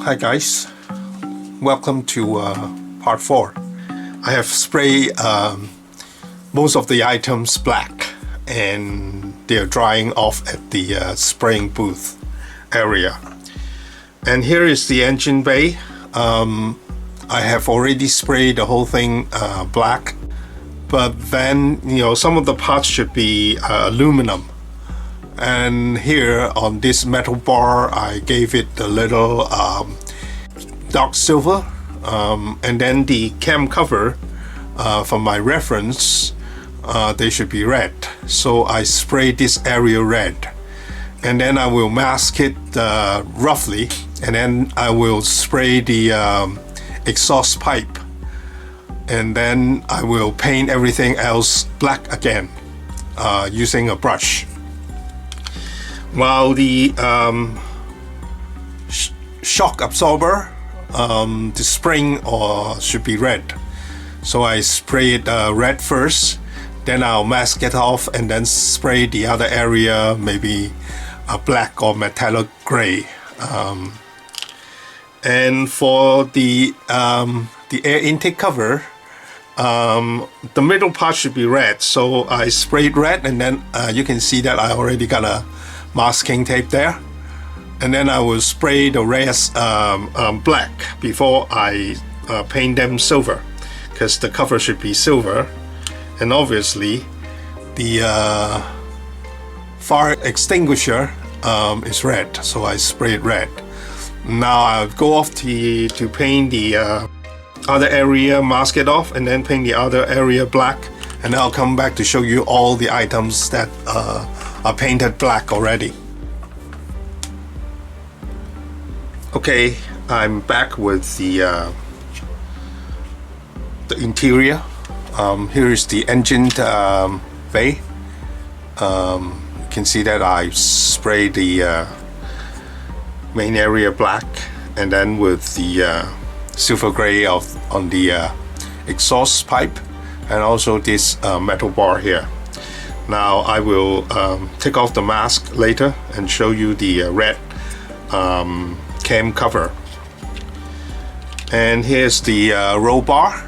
Hi guys, welcome to part 4. I have sprayed most of the items black and they're drying off at the spraying booth area. And here is the engine bay. I have already sprayed the whole thing black, but then some of the parts should be aluminum. And here on this metal bar I gave it a little dark silver, and then the cam cover for my reference, they should be red, so I sprayed this area red, and then I will mask it roughly, and then I will spray the exhaust pipe, and then I will paint everything else black again using a brush. While the shock absorber, the spring should be red, so I spray it red first, then I'll mask it off and then spray the other area maybe a black or metallic gray. And for the air intake cover, the middle part should be red, so I sprayed red, and then you can see that I already got a masking tape there, and then I will spray the rest black before I paint them silver, because the cover should be silver, and obviously the fire extinguisher is red, so I spray it red. Now I'll go off to paint the other area, mask it off, and then paint the other area black, and I'll come back to show you all the items that are painted black already. Okay, I'm back with the interior. Here is the engine bay. You can see that I sprayed the main area black, and then with the silver gray on the exhaust pipe, and also this metal bar here. Now I will take off the mask later and show you the red cam cover. And here's the roll bar.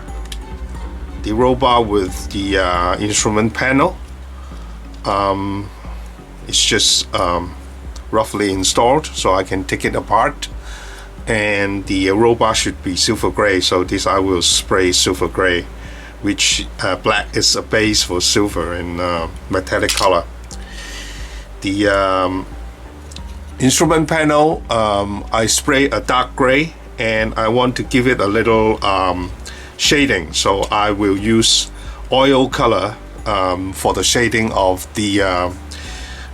The roll bar with the instrument panel. It's just roughly installed, so I can take it apart. And the roll bar should be silver gray, so this I will spray silver gray, which black is a base for silver in metallic color. The instrument panel, I spray a dark gray, and I want to give it a little shading, so I will use oil color for the shading of the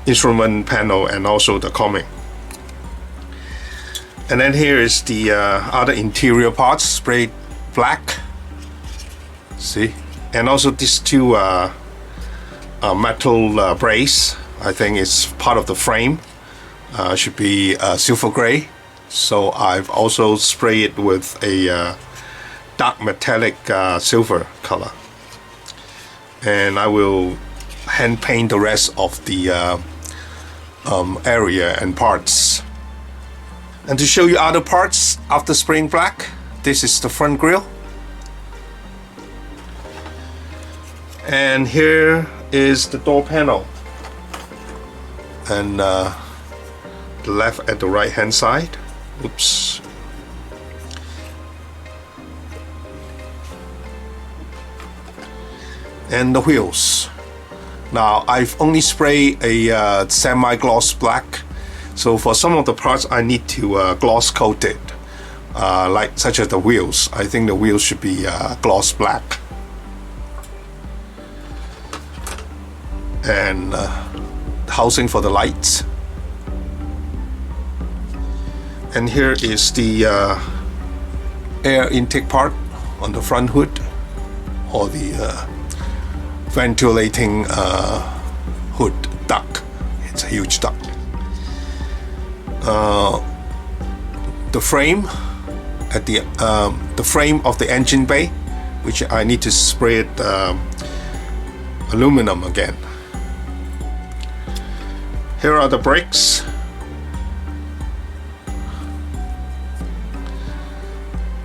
instrument panel and also the combing. And then here is the other interior parts sprayed black. See, and also these two metal brace, I think it's part of the frame, should be silver gray, so I've also sprayed it with a dark metallic silver color, and I will hand paint the rest of the area and parts. And to show you other parts after spraying black, this is the front grille. And here is the door panel, and the left at the right hand side. Oops. And the wheels. Now I've only sprayed a semi-gloss black, so for some of the parts I need to gloss coat it, like such as the wheels. I think the wheels should be gloss black. And housing for the lights. And here is the air intake part on the front hood, or the ventilating hood duct. It's a huge duct. The frame at the frame of the engine bay, which I need to spray it aluminum again. Here are the brakes.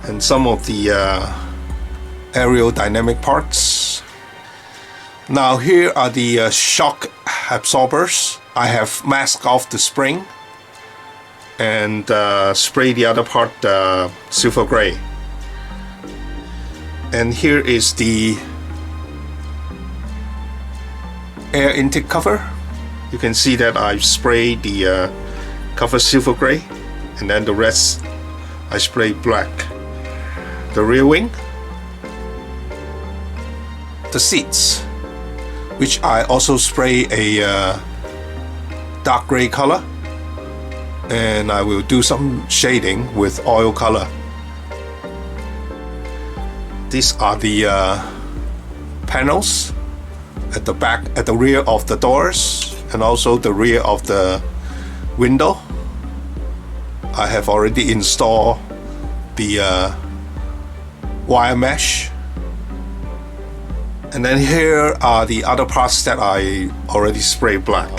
and some of the aerodynamic parts. Now here are the shock absorbers. I have masked off the spring and spray the other part silver gray. And here is the air intake cover. You can see that I've sprayed the cover silver gray, and then the rest I sprayed black. The rear wing, the seats, which I also spray a dark gray color, and I will do some shading with oil color. These are the panels at the back, at the rear of the doors, and also the rear of the window. I have already installed the wire mesh. And then here are the other parts that I already sprayed black.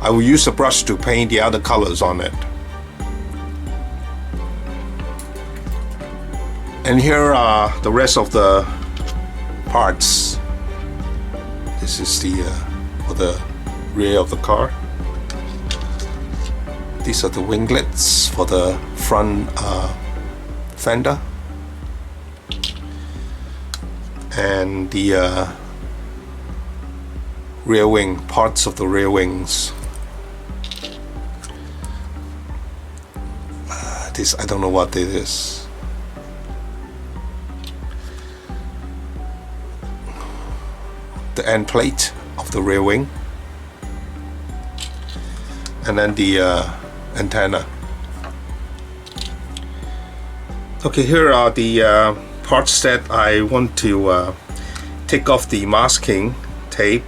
I will use a brush to paint the other colors on it. And here are the rest of the parts. This is the for the rear of the car. These are the winglets for the front fender, and the rear wing, parts of the rear wings. This, I don't know what it is. The end plate of the rear wing, and then the antenna. Okay, here are the parts that I want to take off the masking tape.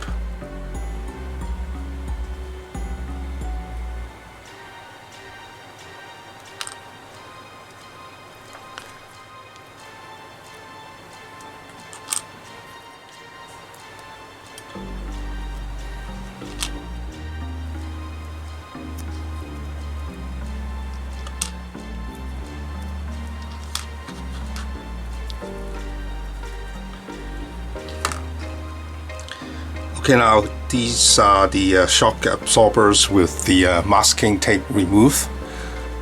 Okay, now these are the shock absorbers with the masking tape removed.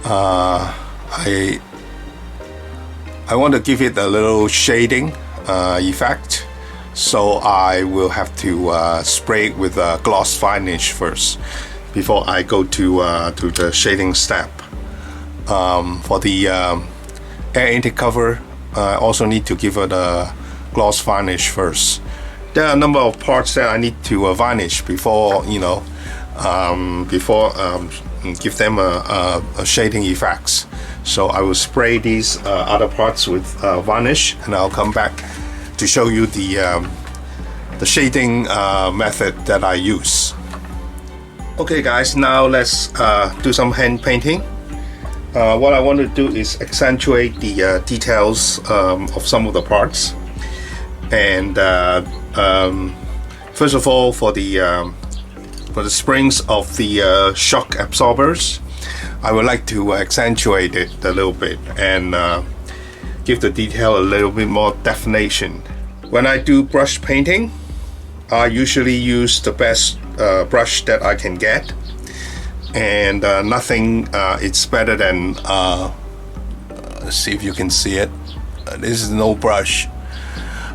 I want to give it a little shading effect, so I will have to spray it with a gloss varnish first before I go to the shading step. For the air intake cover, I also need to give it a gloss varnish first. There are a number of parts that I need to varnish before, you know, give them a shading effects. So I will spray these other parts with varnish, and I'll come back to show you the shading method that I use. Okay guys, now let's do some hand painting. What I want to do is accentuate the details of some of the parts. And first of all, for the springs of the shock absorbers, I would like to accentuate it a little bit and give the detail a little bit more definition. When I do brush painting, I usually use the best brush that I can get, and nothing it's better than let's see if you can see it. This is no brush.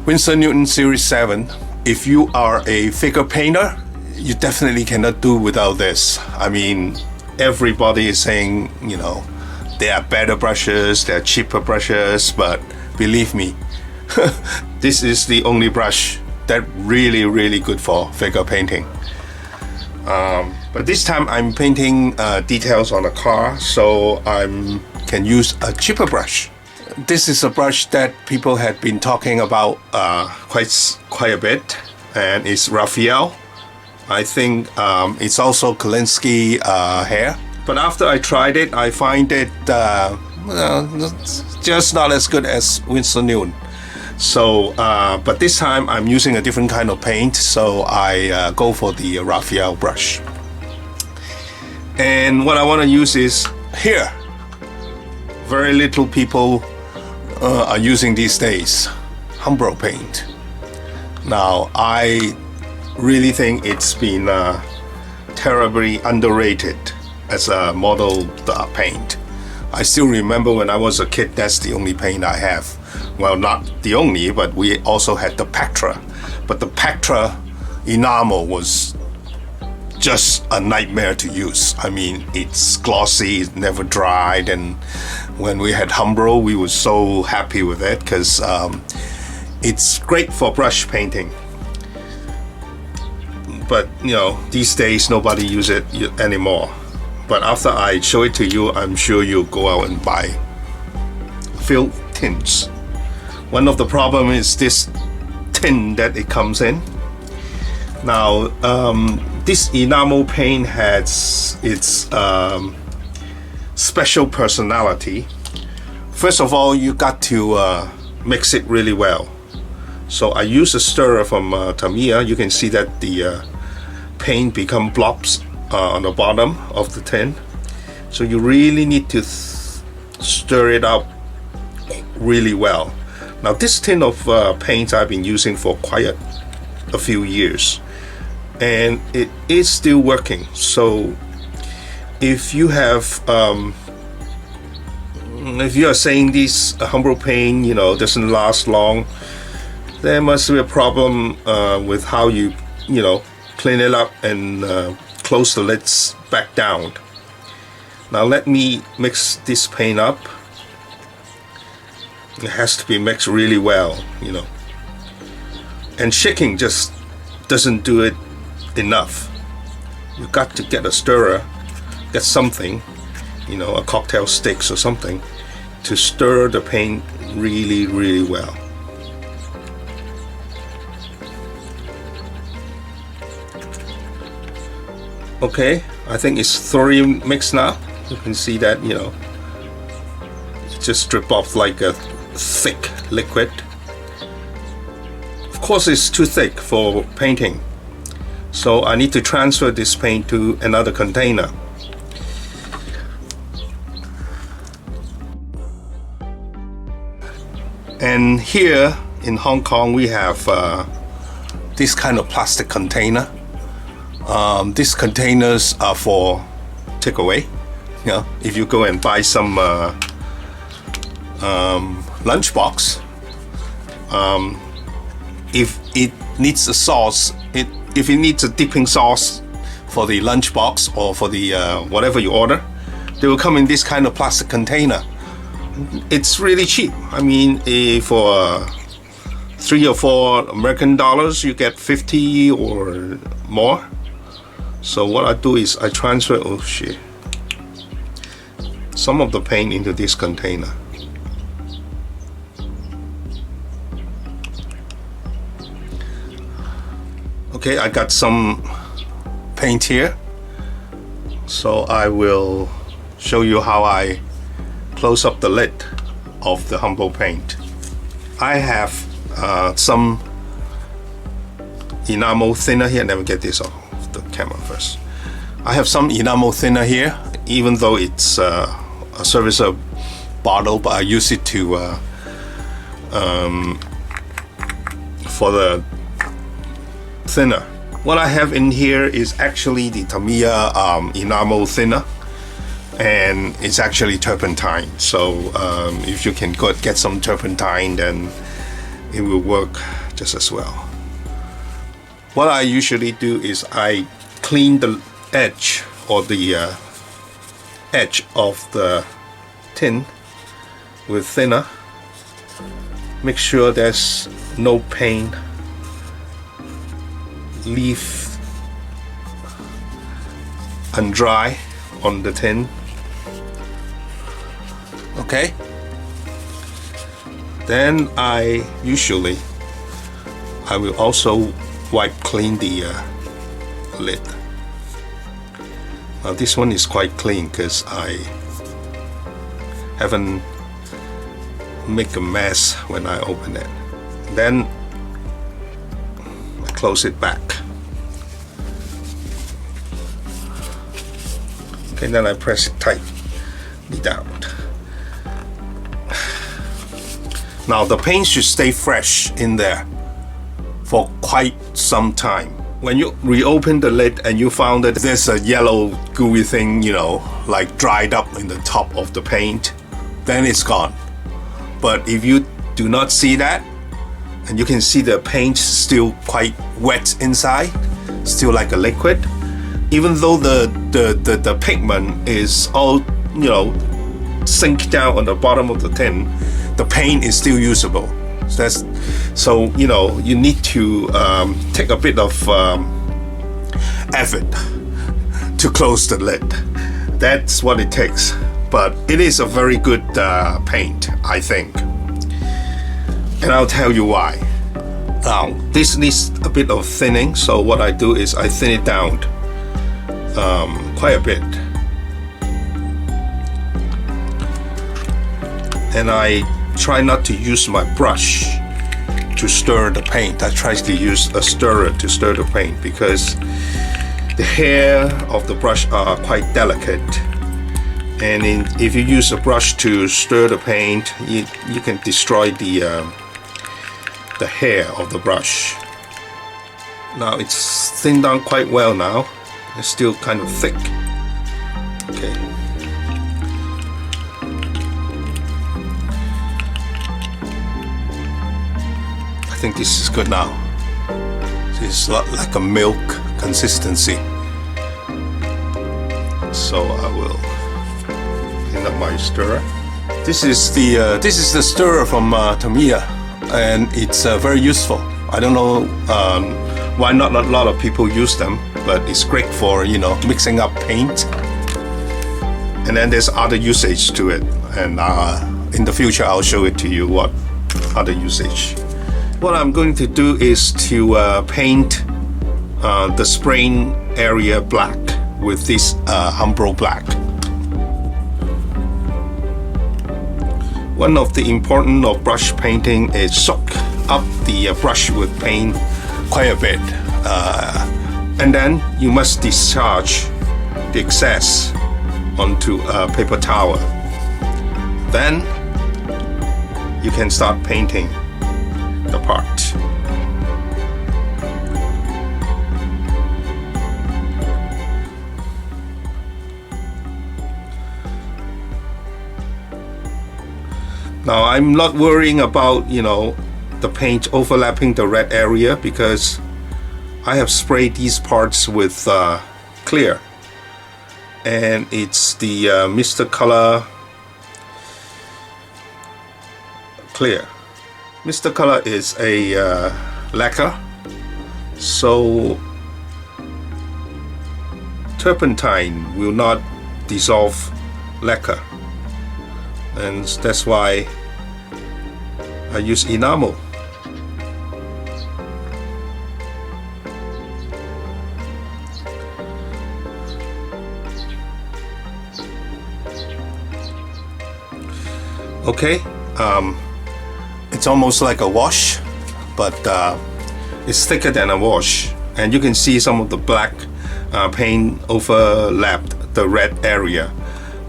Winsor Newton Series 7. If you are a figure painter, you definitely cannot do without this. I mean, everybody is saying, you know, there are better brushes, there are cheaper brushes, but believe me, this is the only brush that really good for figure painting. But this time I'm painting details on a car, so I can use a cheaper brush. This is a brush that people had been talking about quite a bit, and it's Raphael. I think it's also Kolinsky hair. But after I tried it, I find it just not as good as Winsor Newton. So, but this time I'm using a different kind of paint, so I go for the Raphael brush. And what I want to use is here. Very little people are using these days, Umbro paint. Now, I really think it's been terribly underrated as a model paint. I still remember when I was a kid, that's the only paint I have. Well, not the only, but we also had the Pactra. But the Pactra Enamel was just a nightmare to use. I mean, it's glossy, it never dried, and when we had Umbro, we were so happy with it because it's great for brush painting. But you know, these days nobody uses it anymore. But after I show it to you, I'm sure you'll go out and buy fill tins. One of the problems is this tin that it comes in. Now, this enamel paint has its special personality. First of all, you got to mix it really well. So I use a stirrer from Tamiya. You can see that the paint become blobs on the bottom of the tin. So you really need to stir it up really well. Now this tin of paint I've been using for quite a few years, and it is still working. So if you have if you are saying this Umbro paint, you know, doesn't last long, there must be a problem with how you know, clean it up and close the lids back down. Now let me mix this paint up. It has to be mixed really well, you know. And shaking just doesn't do it enough. You got to get a stirrer, get something, you know, a cocktail sticks or something, to stir the paint really, really well. Okay, I think it's thoroughly mixed now. You can see that, you know, it just drip off like a thick liquid. Of course, it's too thick for painting, so I need to transfer this paint to another container. And here in Hong Kong, we have this kind of plastic container. These containers are for takeaway. You know, if you go and buy some lunchbox, if it needs a sauce, if it needs a dipping sauce for the lunchbox or for the whatever you order, they will come in this kind of plastic container. It's really cheap. I mean, for $3 or $4 American dollars, you get 50 or more. So what I do is I transfer some of the paint into this container. Okay, I got some paint here, so I will show you how I close up the lid of the Umbro paint. I have some enamel thinner here. Let me get this off the camera first. I have some enamel thinner here, even though it's a servicer bottle, but I use it to for the thinner. What I have in here is actually the Tamiya enamel thinner, and it's actually turpentine. So if you can get some turpentine, then it will work just as well. What I usually do is I clean the edge or the edge of the tin with thinner. Make sure there's no paint leave undry on the tin. Okay, then I will also wipe clean the lid. Now this one is quite clean because I haven't make a mess when I open it. Then I close it back. Okay, then I press it tightly down. Now the paint should stay fresh in there for quite some time. When you reopen the lid and you found that there's a yellow gooey thing, you know, like dried up in the top of the paint, then it's gone. But if you do not see that, and you can see the paint still quite wet inside, still like a liquid, even though the pigment is all, you know, sink down on the bottom of the tin, the paint is still usable. So you know, you need to take a bit of effort to close the lid. That's what it takes. But it is a very good paint, I think. And I'll tell you why. Now, this needs a bit of thinning, so what I do is I thin it down quite a bit. And I try not to use my brush to stir the paint. I try to use a stirrer to stir the paint because the hair of the brush are quite delicate. And if you use a brush to stir the paint, you can destroy the hair of the brush. Now it's thinned down quite well now. It's still kind of thick. Okay. I think this is good now. It's like a milk consistency. So I will clean up my stirrer. This is the stirrer from Tamiya, and it's very useful. I don't know why not a lot of people use them, but it's great for, you know, mixing up paint. And then there's other usage to it, and in the future I'll show it to you what other usage. What I'm going to do is to paint the spraying area black with this Umbro black. One of the important of brush painting is soak up the brush with paint quite a bit, and then you must discharge the excess onto a paper towel. Then you can start painting the part. Now I'm not worrying about, you know, the paint overlapping the red area because I have sprayed these parts with clear, and it's the Mr. Color clear. Mr. Color is a lacquer, so turpentine will not dissolve lacquer, and that's why I use enamel. Okay, it's almost like a wash, but it's thicker than a wash, and you can see some of the black paint overlapped the red area,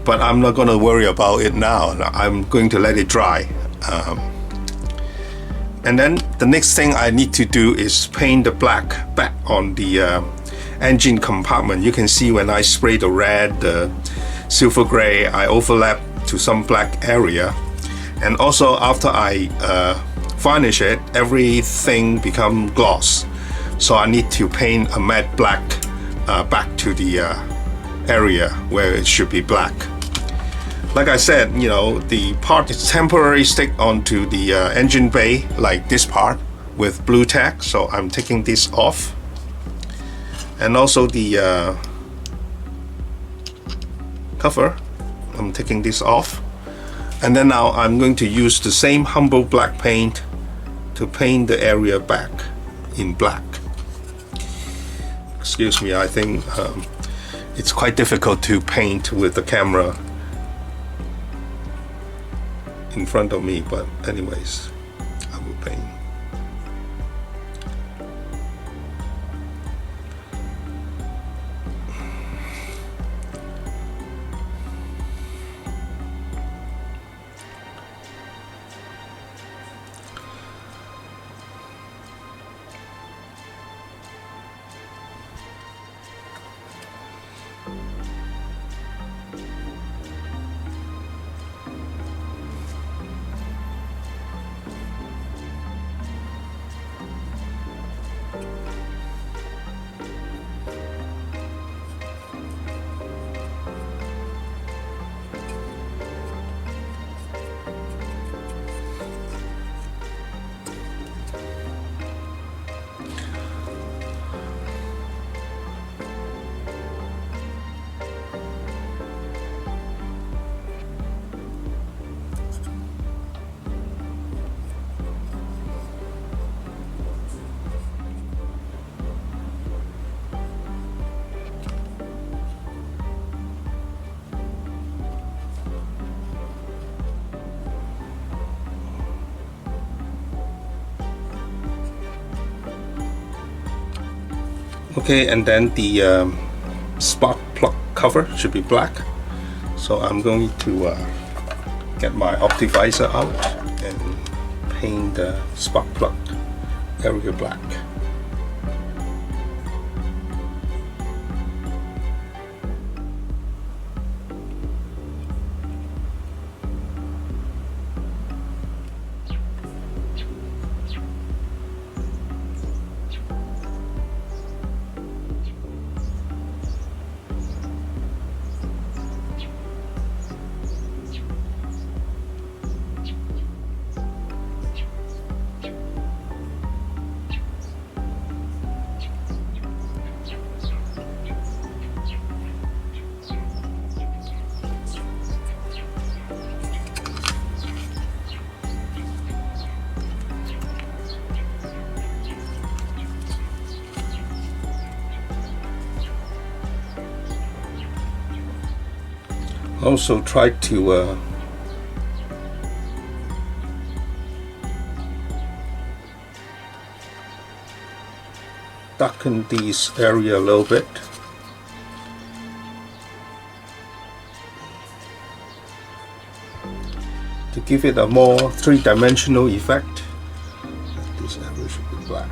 but I'm not going to worry about it now. I'm going to let it dry. And then the next thing I need to do is paint the black back on the engine compartment. You can see when I spray the red, the silver gray, I overlap to some black area. And also after I varnish it, everything becomes gloss. So I need to paint a matte black back to the area where it should be black. Like I said, you know, the part is temporarily stick onto the engine bay, like this part with blue tack. So I'm taking this off, and also the cover, I'm taking this off. And then now I'm going to use the same humble black paint to paint the area back in black. Excuse me, I think it's quite difficult to paint with the camera in front of me, but anyways, I will paint. Okay, and then the spark plug cover should be black. So I'm going to get my optivisor out and paint the spark plug area black. Also try to darken this area a little bit. To give it a more three-dimensional effect. This area should be black.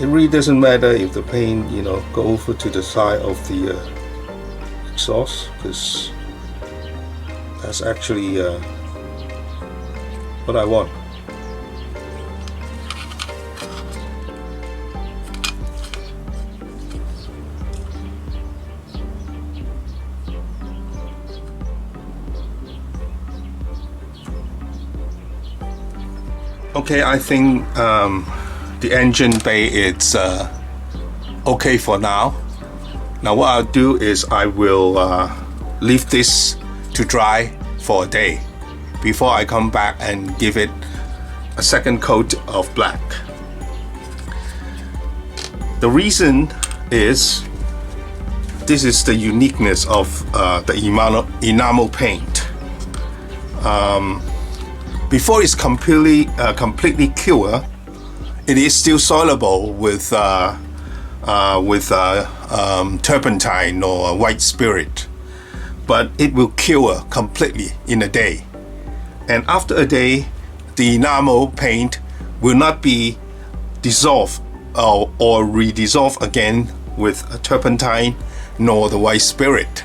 It really doesn't matter if the paint, go over to the side of the exhaust, because that's actually what I want. Okay, I think the engine bay is okay for now. Now what I'll do is I will leave this to dry for a day before I come back and give it a second coat of black. The reason is this is the uniqueness of the enamel paint. Before it's completely cure, it is still soluble with turpentine or white spirit, but it will cure completely in a day. And after a day, the enamel paint will not be dissolved or redissolved again with a turpentine nor the white spirit.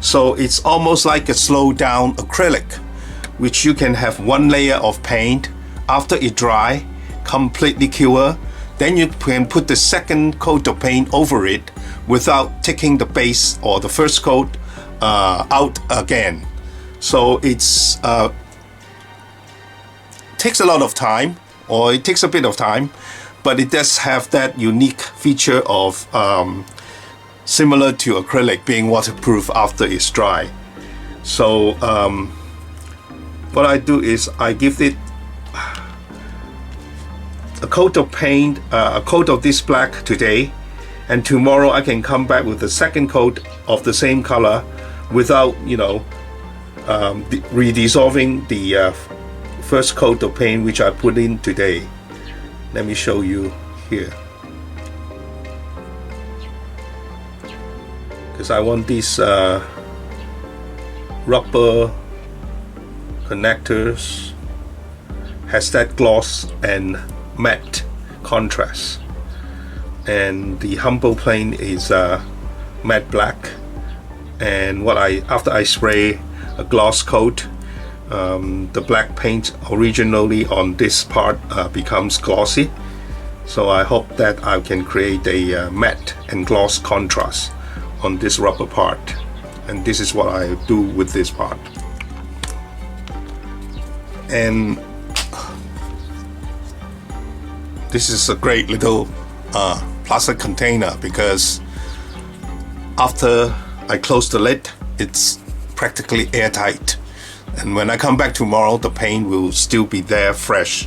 So it's almost like a slowed down acrylic, which you can have one layer of paint. After it dry, completely cure, then you can put the second coat of paint over it without taking the base or the first coat out again. So it's takes a lot of time, or it takes a bit of time, but it does have that unique feature of similar to acrylic being waterproof after it's dry. So what I do is I give it a coat of paint, a coat of this black today, and tomorrow I can come back with the second coat of the same color without, redissolving the first coat of paint which I put in today. Let me show you here, because I want these rubber connectors has that gloss and matte contrast, and the humble plane is matte black. And after I spray a gloss coat, the black paint originally on this part becomes glossy. So I hope that I can create a matte and gloss contrast on this rubber part, and this is what I do with this part. And this is a great little plastic container, because after I close the lid, it's practically airtight, and when I come back tomorrow, the paint will still be there, fresh,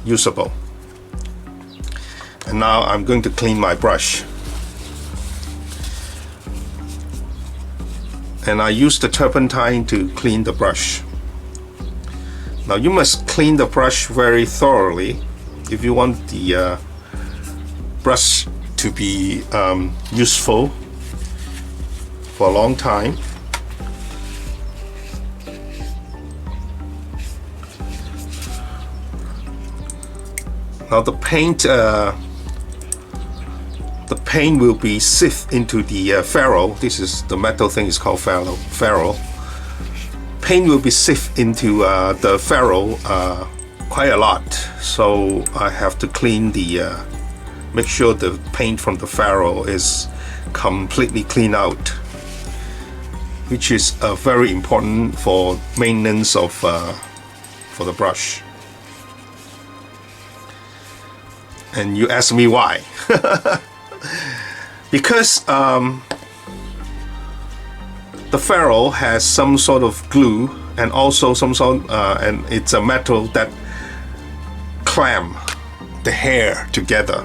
usable. And now I'm going to clean my brush, and I use the turpentine to clean the brush. Now you must clean the brush very thoroughly if you want the brush to be useful for a long time. Now the paint will be sieved into the ferrule. This is the metal thing is called ferrule. Paint will be sieved into the ferrule quite a lot, so I have to clean make sure the paint from the ferrule is completely cleaned out, which is very important for maintenance of for the brush. And you ask me why? Because the ferrule has some sort of glue, and also and it's a metal that clamp the hair together.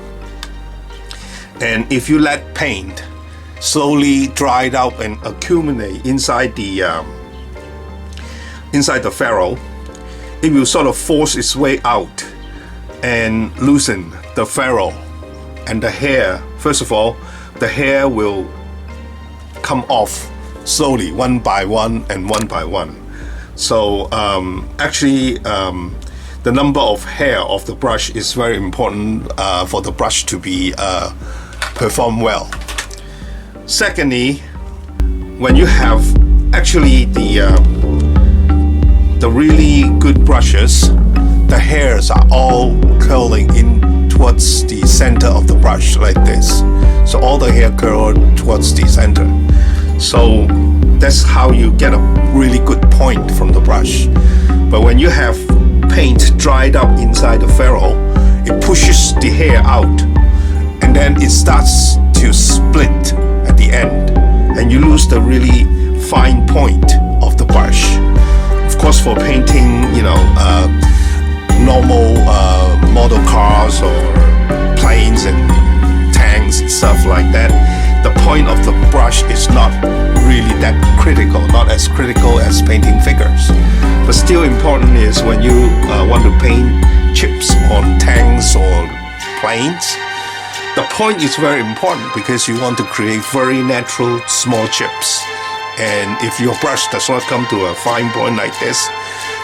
And if you let paint slowly dry out and accumulate inside the ferrule, it will sort of force its way out and loosen the ferrule. And the hair, first of all, the hair will come off slowly, one by one and one by one. So actually the number of hair of the brush is very important for the brush to be perform well. Secondly, when you have actually the really good brushes, the hairs are all curling in towards the center of the brush like this. So all the hair curl towards the center. So that's how you get a really good point from the brush. But when you have paint dried up inside the ferrule, it pushes the hair out, and then it starts to split at the end, and you lose the really fine point of the brush. Of course, for painting, normal model cars or planes and tanks and stuff like that, the point of the brush is not really that critical, not as critical as painting figures. But still important is when you want to paint chips on tanks or planes, the point is very important, because you want to create very natural small chips. And if your brush does not come to a fine point like this,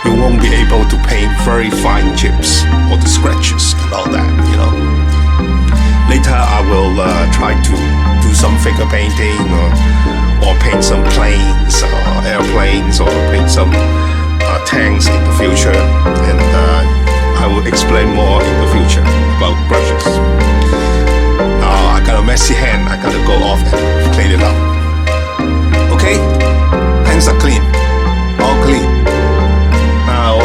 you won't be able to paint very fine chips or the scratches and all that, Later I will try to do some figure painting or paint some planes or airplanes, or paint some tanks in the future, and I will explain more in the future about brushes. Now I got a messy hand, I gotta go off and clean it up. Okay, hands are clean, all clean. Now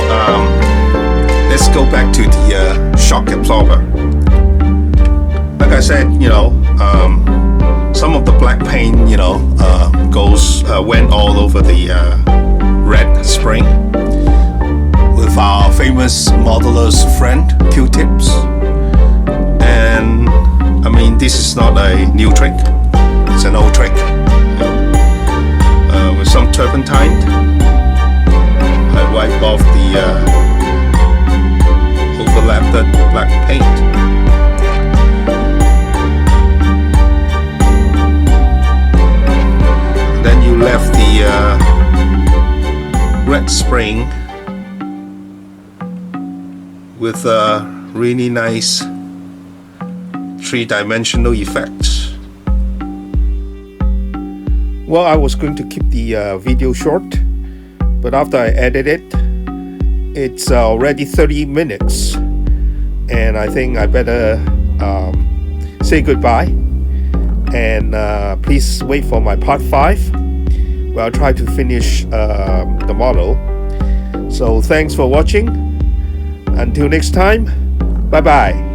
let's go back to the shock absorber. Like I said, some of the black paint, went all over the red spring with our famous modeler's friend, Q-tips. And I mean, this is not a new trick, it's an old trick. With some turpentine, I wipe off the overlapped black paint. Then you left the red spring with a really nice three-dimensional effects. Well, I was going to keep the video short, but after I edit it, it's already 30 minutes, and I think I better say goodbye. And please wait for my part 5, where I'll try to finish the model. So thanks for watching. Until next time, bye bye.